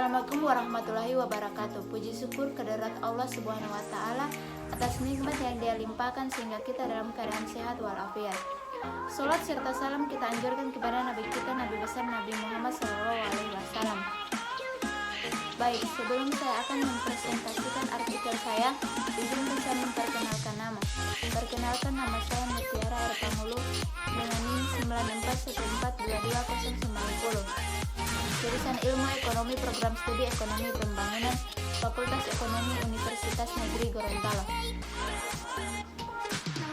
Assalamualaikum warahmatullahi wabarakatuh. Puji syukur kehadirat Allah Subhanahu wa taala atas nikmat yang Dia limpahkan sehingga kita dalam keadaan sehat walafiat. Salat serta salam kita anjurkan kepada Nabi kita, Nabi besar Nabi Muhammad SAW. Baik, sebelum saya akan mempresentasikan artikel saya, izinkan saya memperkenalkan nama. Perkenalkan, nama saya Mutiara R. Pamulu dengan NIM 941422090. Jurusan Ilmu Ekonomi, Program Studi Ekonomi Pembangunan, Fakultas Ekonomi Universitas Negeri Gorontalo.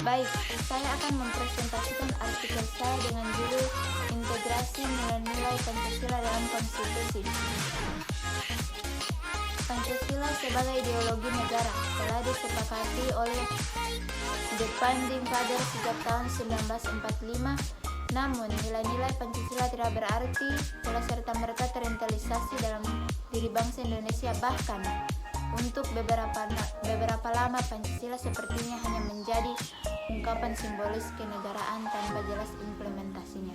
Baik, saya akan mempresentasikan artikel saya dengan judul Integrasi Nilai-nilai Pancasila dalam Konstitusi. Pancasila sebagai ideologi negara telah disepakati oleh The Founding Fathers sejak tahun 1945. Namun, nilai-nilai Pancasila tidak berarti telah serta-merta terintegrasi dalam diri bangsa Indonesia. Bahkan, untuk beberapa lama Pancasila sepertinya hanya menjadi ungkapan simbolis kenegaraan tanpa jelas implementasinya.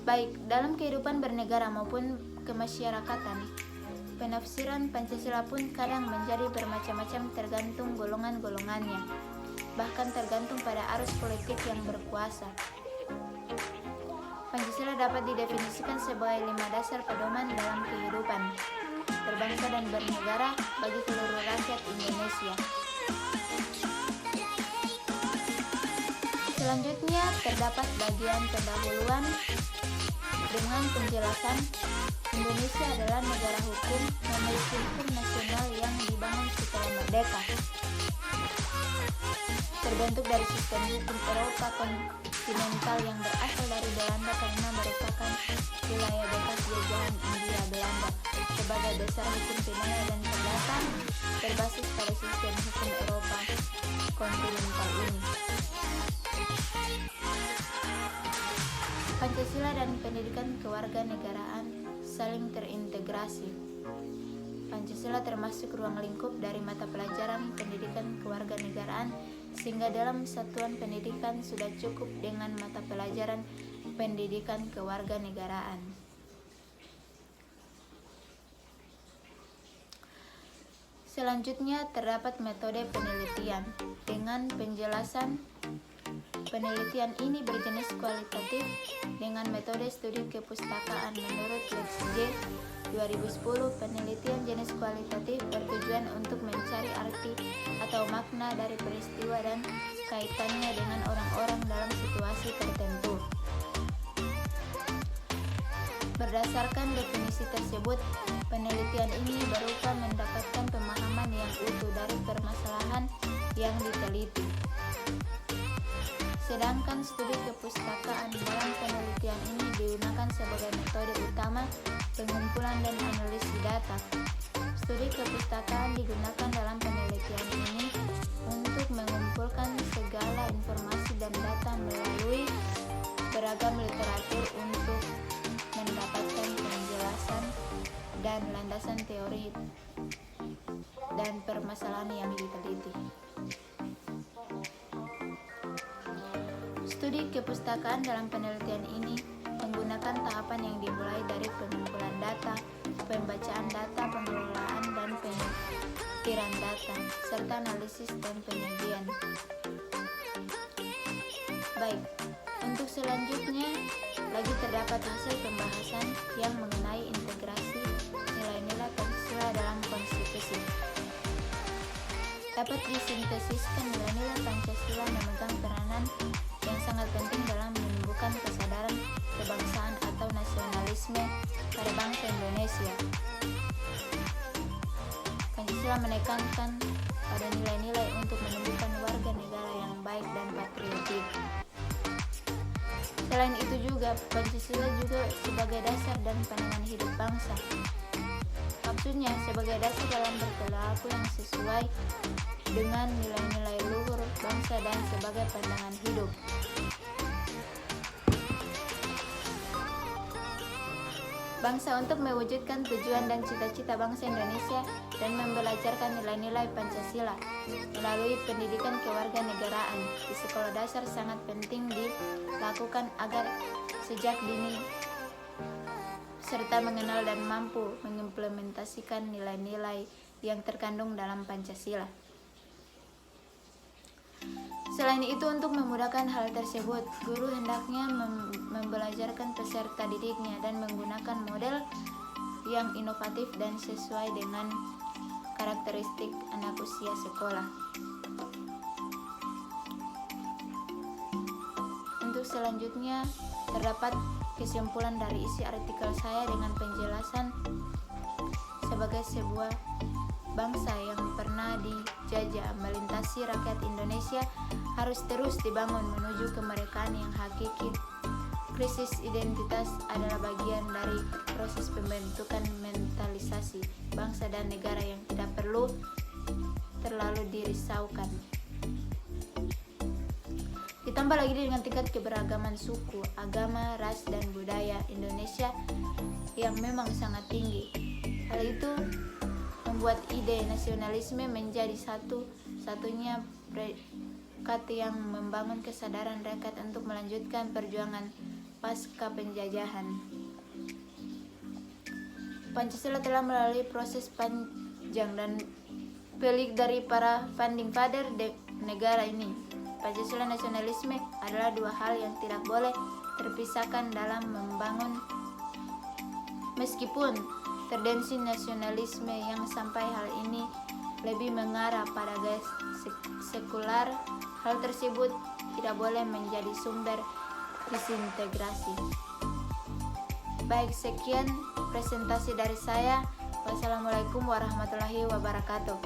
Baik, dalam kehidupan bernegara maupun kemasyarakatan, penafsiran Pancasila pun kadang menjadi bermacam-macam tergantung golongan-golongannya. Bahkan tergantung pada arus politik yang berkuasa. Pancasila dapat didefinisikan sebagai 5 dasar pedoman dalam kehidupan berbangsa dan bernegara bagi seluruh rakyat Indonesia. Selanjutnya terdapat bagian pendahuluan dengan penjelasan Indonesia adalah negara hukum, memiliki hukum nasional yang dibangun setelah merdeka. Terbentuk dari sistem hukum Eropa kontinental yang berasal dari Belanda karena merupakan wilayah bekas jajahan India Belanda sebagai dasar hukum pidana dan perdata berbasis pada sistem hukum Eropa kontinental ini. Pancasila dan pendidikan kewarganegaraan saling terintegrasi. Pancasila termasuk ruang lingkup dari mata pelajaran pendidikan kewarganegaraan, sehingga dalam satuan pendidikan sudah cukup dengan mata pelajaran pendidikan kewarganegaraan. Selanjutnya terdapat metode penelitian. Dengan penjelasan, penelitian ini berjenis kualitatif dengan metode studi kepustakaan. Menurut Lex J 2010, penelitian jenis kualitatif bertujuan untuk mencari arti atau makna dari peristiwa dan kaitannya dengan orang-orang dalam situasi tertentu. Berdasarkan definisi tersebut, penelitian ini berupa mendapatkan pemahaman yang utuh dari permasalahan yang diteliti. Sedangkan studi kepustakaan dalam penelitian ini digunakan sebagai metode utama pengumpulan dan analisis data. Studi kepustakaan digunakan dalam penelitian ini untuk mengumpulkan segala informasi dan data melalui beragam literatur untuk mendapatkan penjelasan dan landasan teori dan permasalahan yang diteliti. Studi kepustakaan dalam penelitian ini menggunakan tahapan yang dimulai dari pengumpulan data, pembacaan data, pengelolaan dan penyetiran data, serta analisis dan penyajian. Baik, untuk selanjutnya lagi terdapat hasil pembahasan yang mengenai integrasi nilai-nilai Pancasila dalam konstitusi. Dapat disintesiskan nilai-nilai Pancasila memegang peranan yang sangat penting dalam menumbuhkan kesadaran kebangsaan atau nasionalisme pada bangsa Indonesia. Pancasila menekankan pada nilai-nilai untuk menumbuhkan warga negara yang baik dan patriotik. Selain itu juga, Pancasila juga sebagai dasar dan pandangan hidup bangsa. Maksudnya sebagai dasar dalam berperilaku yang sesuai dengan nilai-nilai luhur bangsa dan sebagai pandangan hidup. Bangsa untuk mewujudkan tujuan dan cita-cita bangsa Indonesia dan membelajarkan nilai-nilai Pancasila melalui pendidikan kewarganegaraan di sekolah dasar sangat penting dilakukan agar sejak dini serta mengenal dan mampu mengimplementasikan nilai-nilai yang terkandung dalam Pancasila. Selain itu, untuk memudahkan hal tersebut, guru hendaknya membelajarkan peserta didiknya dan menggunakan model yang inovatif dan sesuai dengan karakteristik anak usia sekolah. Untuk selanjutnya, terdapat kesimpulan dari isi artikel saya dengan penjelasan sebagai sebuah bangsa yang pernah dijajah melintasi rakyat Indonesia harus terus dibangun menuju kemerdekaan yang hakiki. Krisis identitas adalah bagian dari proses pembentukan mentalisasi bangsa dan negara yang tidak perlu terlalu dirisaukan. Ditambah lagi dengan tingkat keberagaman suku, agama, ras, dan budaya Indonesia yang memang sangat tinggi. Hal itu membuat ide nasionalisme menjadi satu-satunya prekat yang membangun kesadaran rakyat untuk melanjutkan perjuangan pasca penjajahan. Pancasila telah melalui proses panjang dan pelik dari para founding father negara ini. Pancasila nasionalisme adalah dua hal yang tidak boleh terpisahkan dalam membangun. Meskipun tendensi nasionalisme yang sampai hal ini lebih mengarah pada gaya sekular, hal tersebut tidak boleh menjadi sumber disintegrasi. Baik, sekian presentasi dari saya. Wassalamualaikum warahmatullahi wabarakatuh.